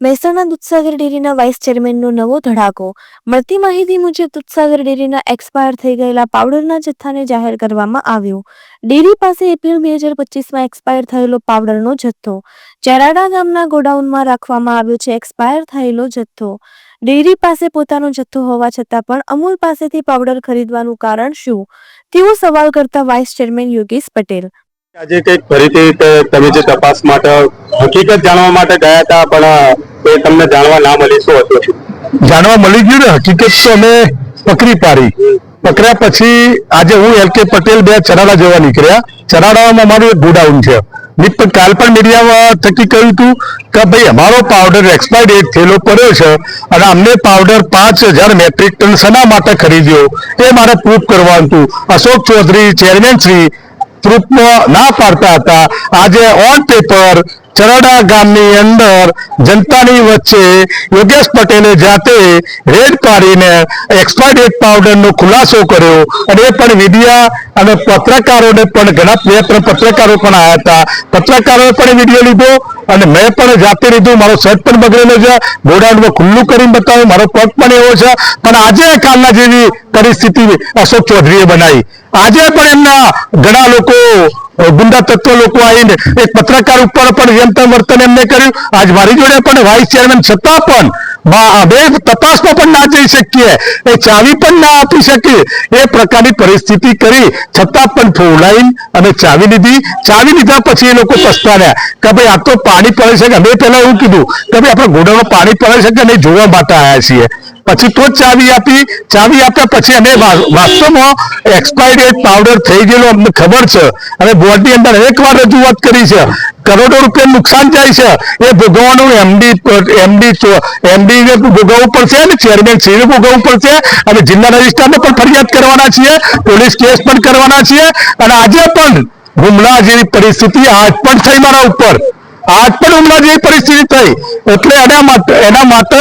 મહેસાણા દૂધસાગર ડેરીના વાઇસ ચેરમેનનો નવો ધડાકો. મળતી માહિતી મુજબ દૂધસાગર ડેરીના એક્સપાયર થઈ ગયેલા પાવડરના જથ્થાને જાહેર કરવામાં આવ્યો. ડેરી પાસે એપ્રિલ 2025માં એક્સપાયર થયેલો પાવડરનો જથ્થો ચરાડા ગામના ગોડાઉનમાં રાખવામાં આવ્યો છે. એક્સપાયર થયેલો જથ્થો ડેરી પાસે પોતાનો જથ્થો હોવા છતાં પણ અમૂલ પાસેથી પાવડર ખરીદવાનું કારણ શું, તેવો સવાલ કરતા વાઇસ ચેરમેન યોગેશ પટેલ. આજે કંઈક ફરીથી તમે જે તપાસ માટે હકીકત જાણવા માટે ગયા હતા, પણ એ તમને જાણવા ના મળી, શું હતું? જાણવા મળી ગયું ને, હકીકત તો અમે પકડી પાડી. પકડ્યા પછી આજે હું LK પટેલ બે ચરાડા જવા નીકળ્યા. ચરાડામાં અમારું એક ગોડાઉન છે. કાલ પણ મીડિયામાં થકી કહ્યું હતું કે ભાઈ અમારો પાવડર એક્સપાયર ડેટ થયેલો પડ્યો છે અને અમને પાવડર 5000 મેટ્રિક ટન શેના માટે ખરીદ્યો એ મારે પ્રૂફ કરવાનું હતું. અશોક ચૌધરી ચેરમેન શ્રી પ્રૂફમાં ના પાડતા હતા. આજે ઓન પેપર ચરાડા ગામની અંદર જનતાની વચ્ચે યોગેશ પટેલે જાતે રેડ પાડીને એક્સપાયર ડેટ પાવડરનો ખુલાસો કર્યો અને એ પણ મીડિયા અને પત્રકારોને પણ ઘણા 2-3 પત્રકારો પણ આવ્યા હતા. પત્રકારોએ પણ વિડીયો લીધો અને મેં પણ જાતે લીધું. મારો શર્ટ પણ બગડેલો છે, ગોડાઉનમાં ખુલ્લું કરીને બતાવ્યું, મારો પગ પણ એવો છે. પણ આજે કાલના જેવી પરિસ્થિતિ અશોક ચૌધરીએ બનાવી. આજે પણ એમના ઘણા લોકો ગુંડા તત્વ લોકો આવીને એક પત્રકાર ઉપર પણ જેમ તેમ વર્તન એમને કર્યું. આજ મારી જોડે પણ વાઇસ ચેરમેન છતાં પણ બે તપાસમાં પણ ના જઈ શકીએ, એ ચાવી પણ ના આપી શકીએ, એ પ્રકારની પરિસ્થિતિ કરી છતાં પણ ફોલાઈન અને ચાવી લીધી. ચાવી લીધા પછી એ લોકો પસ્તાડ્યા કે ભાઈ આ તો પાણી પડે છે. અમે પહેલા એવું કીધું કે ભાઈ આપણે ગોડાઉનમાં પાણી પડે છે કે નહીં જોવા માટે આવ્યા છીએ. પછી તો જ ચાવી આપી. ચાવી આપ્યા પછી અમે વાસ્તવમાં એક્સપાયર ડેટ પાવડર થઈ ગયેલો અમને ખબર છે અને બોર્ડની અંદર એકવાર રજૂઆત કરી છે. કરોડો રૂપિયા નુકસાન જાય છે, એ ભોગવવાનું એમડી ને ભોગવવું પડશે અને ચેરમેન શ્રીને ભોગવવું પડશે અને જિલ્લા રજિસ્ટ્રારને પણ ફરિયાદ કરવાના છીએ, પોલીસ કેસ પણ કરવાના છીએ. અને આજે પણ હુમલા જેવી પરિસ્થિતિ આજ પણ થઈ મારા ઉપર, આજ પણ હુમલા જેવી પરિસ્થિતિ થઈ. એટલે એના માટે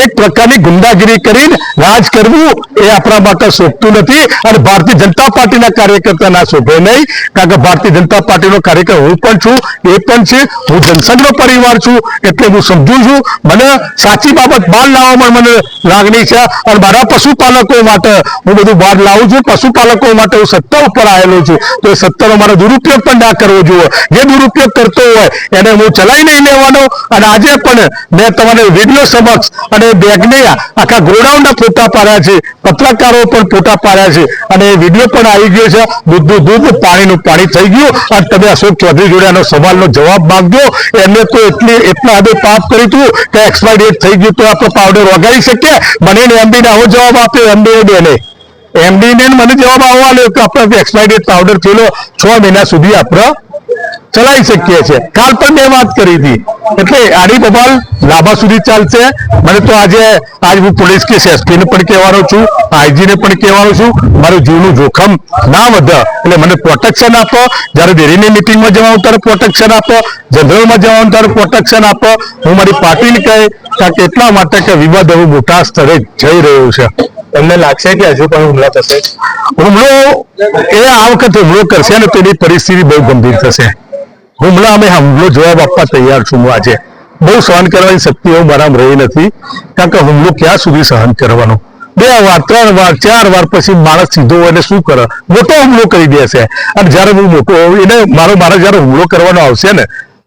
એક પ્રકારની ગુંડાગીરી કરીને રાજ કરવું એ આપણા માટે શોભતું નથી અને ભારતીય જનતા પાર્ટીના કાર્યકર્તા ના શોભે નહીં. કારણ કે ભારતીય જનતા પાર્ટીનો કાર્યકર હું પણ છું, એ પણ છે. હું જનસંઘનો પરિવાર છું એટલે હું સમજુ છું. મને સાચી બાબત બહાર લાવવામાં મને લાગણી છે અને મારા પશુપાલકો માટે હું બધું બહાર લાવું છું. પશુપાલકો માટે હું સત્તા ઉપર આવેલો છું, તો એ સત્તાનો મારો દુરુપયોગ પણ ના કરવો જોઈએ. જે દુરુપયોગ કરતો હોય એને હું ચલાવી નહીં લેવાનો. અને આજે પણ મેં તમારે વિડીયો સમક્ષ અને બેગને આખા ગોડાઉનના ફોટા પાડ્યા છે, પત્રકારો પણ ફોટા પાડ્યા છે અને વિડીયો પણ આવી ગયો છે. દૂધનું દૂધ, પાણીનું પાણી થઈ ગયું. અને તમે અશોક ચૌધરી જોડે આનો સવાલનો જવાબ માંગજો. એમને તો એટલા હદે પાપ કર્યું હતું કે એક્સપાયર ડેટ થઈ ગયું તો આપણે પાવડર વગાડી શકીએ. મને એમડીને આવો જવાબ આપ્યો, એમડીને મને જવાબ આવવા લ્યો કે આપણે એક્સપાયર ડેટ પાવડર થયેલો 6 મહિના સુધી આપણે ચલાવી શકીએ છીએ. કાલ પણ મેં વાત કરી હતી. એટલે આડી બબાલ લાંબા સુધી ચાલશે. મને તો આજે હું પોલીસ કેસ SP ને પણ કહેવાનો છું, IG ને પણ કહેવાનો છું, મારું જીવનું જોખમ ના વધે એટલે મને પ્રોટેક્શન આપો. જ્યારે ડેરીની મિટિંગમાં જવાનું ત્યારે પ્રોટેક્શન આપો, જનરલમાં જવાનું ત્યારે પ્રોટેક્શન આપો. હું મારી પાર્ટીને કહે કારણ કે એટલા માટે કે વિવાદ હવે મોટા સ્તરે જઈ રહ્યો છે. તમને લાગશે કે હજુ પણ હુમલા થશે? હુમલો એ આ વખતે હુમલો કરશે અને તેની પરિસ્થિતિ બહુ ગંભીર થશે. હુમલો જવાબ આપવા તૈયાર છું. હું આજે બહુ સહન કરવાની શક્તિ એવું મારામાં રહી નથી. કારણ કે હુમલો ક્યાં સુધી સહન કરવાનો? 2 વાર 3 વાર 4 વાર પછી માણસ સીધો હોય ને શું કરે, મોટો હુમલો કરી દેશે. અને જયારે હું મોટો એને મારે જયારે હુમલો કરવાનો આવશે ને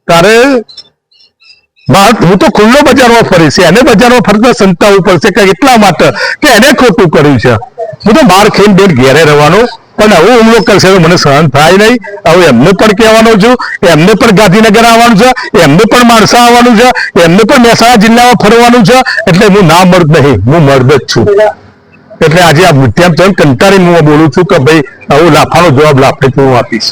ત્યારે હું તો ખુલ્લો બજારમાં ફરીશ, એને બજારમાં ફરતા સંતાવવું પડશે કે એટલા માટે કે એને ખોટું કર્યું છે. હું તો માર ખાઈને બેન ઘેરે રહેવાનો, પણ આવો હુમલો કરશે તો મને સહન થાય નહીં. હવે એમને પણ કહેવાનું છું, એમને પણ ગાંધીનગર આવવાનું છે, એમને પણ માણસા આવવાનું છે, એમને પણ મહેસાણા જિલ્લામાં ફરવાનું છે. એટલે હું ના મર્દ નહીં, હું મર્દ જ છું. એટલે આજે આ વિદ્યાર્થીઓને કંટાળીને હું બોલું છું કે ભાઈ આવો લાફાનો જવાબ લાફડે હું આપીશ.